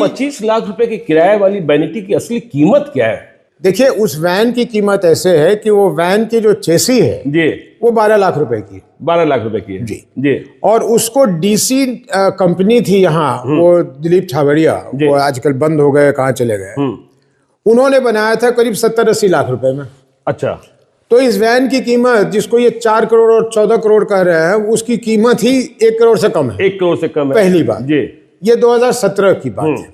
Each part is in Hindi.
25 लाख रुपए की किराए वाली वैनिटी की असली कीमत क्या है? देखिए, उस वैन की कीमत ऐसे है कि वो वैन की जो चेसी है जी, वो 12 लाख रुपए की, 12 लाख रुपए की है। जी जी, और उसको डीसी कंपनी थी यहाँ, वो दिलीप छाबड़िया, वो आजकल बंद हो गए, कहाँ चले गए, उन्होंने बनाया था करीब 70-80 लाख रुपए में। अच्छा। तो इस वैन की कीमत, जिसको ये 4 करोड़ और 14 करोड़ कह रहे हैं, उसकी कीमत ही 1 करोड़ से कम है। 1 करोड़ से कम है। पहली बात जी, ये 2017 की बात है।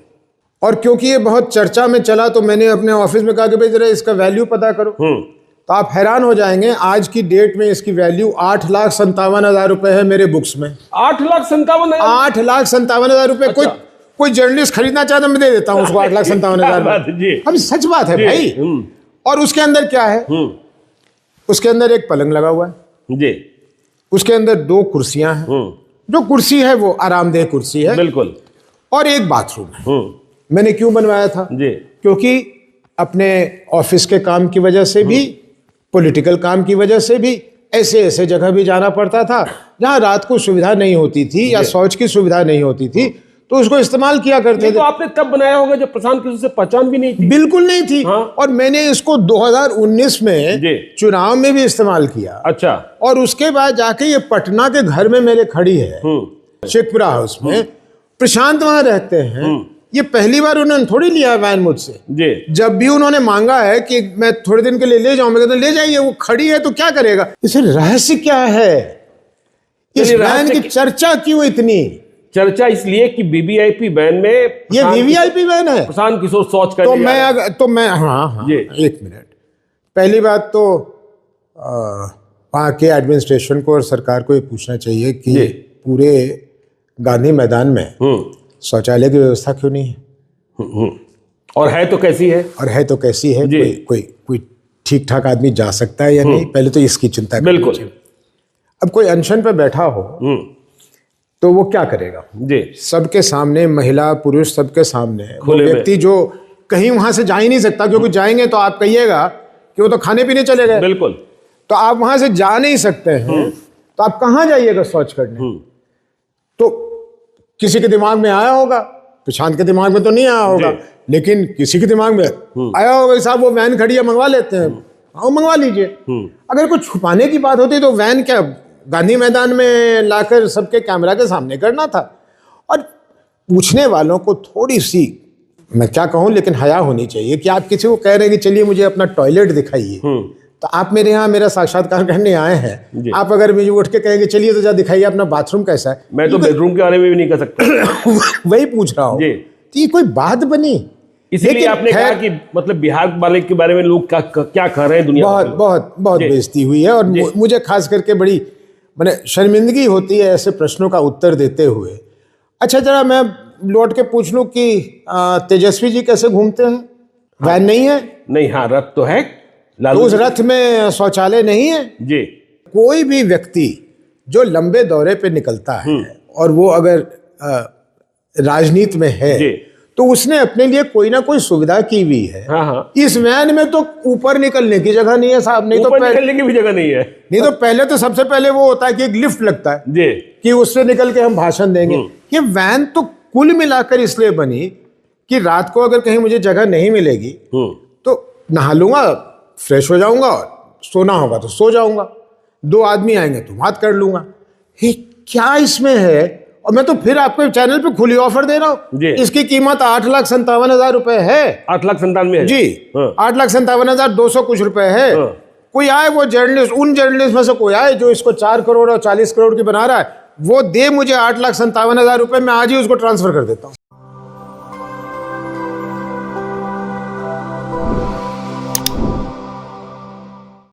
और क्योंकि ये बहुत चर्चा में चला तो मैंने अपने ऑफिस में कहा कि भाई जरा इसका वैल्यू पता करो। तो आप हैरान हो जाएंगे, आज की डेट में इसकी वैल्यू 8,57,000 रुपए है मेरे बुक्स में। 8,57,000? 8,57,000 रुपए। कोई जर्नलिस्ट खरीदना चाहता मैं दे देता हूँ उसको 8,57,000 में। अब सच बात है भाई। और उसके अंदर क्या है? उसके अंदर एक पलंग लगा हुआ है जी, उसके अंदर 2 कुर्सियां हैं, जो कुर्सी है वो आरामदेह कुर्सी है बिल्कुल, और एक बाथरूम है। मैंने क्यों बनवाया था? जी, क्योंकि अपने ऑफिस के काम की वजह से भी, पॉलिटिकल काम की वजह से भी ऐसे ऐसे जगह भी जाना पड़ता था जहां रात को सुविधा नहीं होती थी या शौच की सुविधा नहीं होती थी, तो उसको इस्तेमाल किया करते थे। तो आपने तब बनाया होगा जब प्रशांत किशोर से पहचान भी नहीं थी? बिल्कुल नहीं थी। हाँ? और मैंने इसको 2019 में चुनाव में भी इस्तेमाल किया। अच्छा। और उसके बाद जाके ये पटना के घर में मेरे खड़ी है, शेखपुरा हाउस में। प्रशांत वहां रहते हैं। ये पहली बार उन्होंने थोड़ी लिया वैन मुझसे। जी, जब भी उन्होंने मांगा है कि मैं थोड़े दिन के लिए ले जाऊं, मैं कहता हूं ले जाइए, वो खड़ी है तो क्या करेगा। इसे रहस्य क्या है? इस वैन की चर्चा क्यों इतनी? चर्चा इसलिए कि वीवीआईपी वैन में, ये वीवीआईपी वैन है, प्रशांत किशोर शौच कर तो मैं हाँ, एक मिनट। पहली बात तो वहाँ के एडमिनिस्ट्रेशन को और सरकार को ये पूछना चाहिए कि पूरे गांधी मैदान में शौचालय की व्यवस्था क्यों नहीं है? और है तो कैसी है? कोई ठीक ठाक आदमी जा सकता है या नहीं, पहले तो इसकी चिंता करनी बिल्कुल। चाहिए। अब कोई अनशन पे बैठा हो तो वो क्या करेगा? जी, सबके सामने, महिला पुरुष सबके सामने, वो खुले में। व्यक्ति जो कहीं वहां से जा ही नहीं सकता, क्योंकि जाएंगे तो आप कहिएगा कि वो तो खाने पीने चले गए। बिल्कुल। तो आप वहां से जा नहीं सकते हैं, तो आप कहाँ जाइएगा शौच करने? तो किसी के दिमाग में आया होगा, प्रशांत के दिमाग में तो नहीं आया होगा, लेकिन किसी के दिमाग में आया होगा, साहब वो वैन खड़ी है, मंगवा लेते हैं। आओ मंगवा लीजिए। अगर कुछ छुपाने की बात होती तो वैन क्या गांधी मैदान में लाकर सबके कैमरा के सामने करना था। और पूछने वालों को थोड़ी सी, मैं क्या कहूं, लेकिन हया होनी चाहिए कि आप किसी को कह रहे हैं कि चलिए मुझे अपना टॉयलेट दिखाइए, तो आप मेरे यहाँ मेरा साक्षात्कार करने आए हैं, आप अगर मुझे उठ के कहेंगे चलिए तो जा दिखाइए अपना बाथरूम कैसा है, मैं तो बेडरूम के बारे में भी नहीं कर सकता। वही पूछ रहा हूँ। तो ये कोई बात बनी? इसलिए आपने कहा कि मतलब बिहार वाले के बारे में लोग क्या कह रहे हैं दुनिया में? बहुत बेइज्जती हुई है। और मुझे खास करके बड़ी मैंने शर्मिंदगी होती है ऐसे प्रश्नों का उत्तर देते हुए। अच्छा, जरा मैं लौट के पूछ लूं कि तेजस्वी जी कैसे घूमते हैं? वैन नहीं है? नहीं, हाँ, रथ तो है। तो उस रथ में शौचालय नहीं है? जी। कोई भी व्यक्ति जो लंबे दौरे पे निकलता है और वो अगर राजनीति में है, तो उसने अपने लिए कोई ना कोई सुविधा की हुई है। हाँ। इस वैन में तो ऊपर निकलने की जगह नहीं है साहब। नहीं तो निकलने की भी जगह नहीं है। नहीं तो पहले तो सबसे पहले वो होता है कि एक लिफ्ट लगता है जी, कि उससे निकल के हम भाषण देंगे। ये वैन तो कुल मिलाकर इसलिए बनी कि रात को अगर कहीं मुझे जगह नहीं मिलेगी तो नहा लूंगा, फ्रेश हो जाऊंगा, और सोना होगा तो सो जाऊंगा, 2 आदमी आएंगे तो बात कर लूंगा। क्या इसमें है? और मैं तो फिर आपके चैनल पे खुली ऑफर दे रहा हूँ, इसकी कीमत 8,57,000 रुपए है। 8,97,000 जी, 8,57,200 कुछ रुपए है। कोई आए, वो जर्नलिस्ट, उन जर्नलिस्ट में से कोई आए जो इसको 4 करोड़ और 40 करोड़ की बना रहा है, वो दे मुझे 8,57,000 रुपए, मैं आज ही उसको ट्रांसफर कर देता हूँ।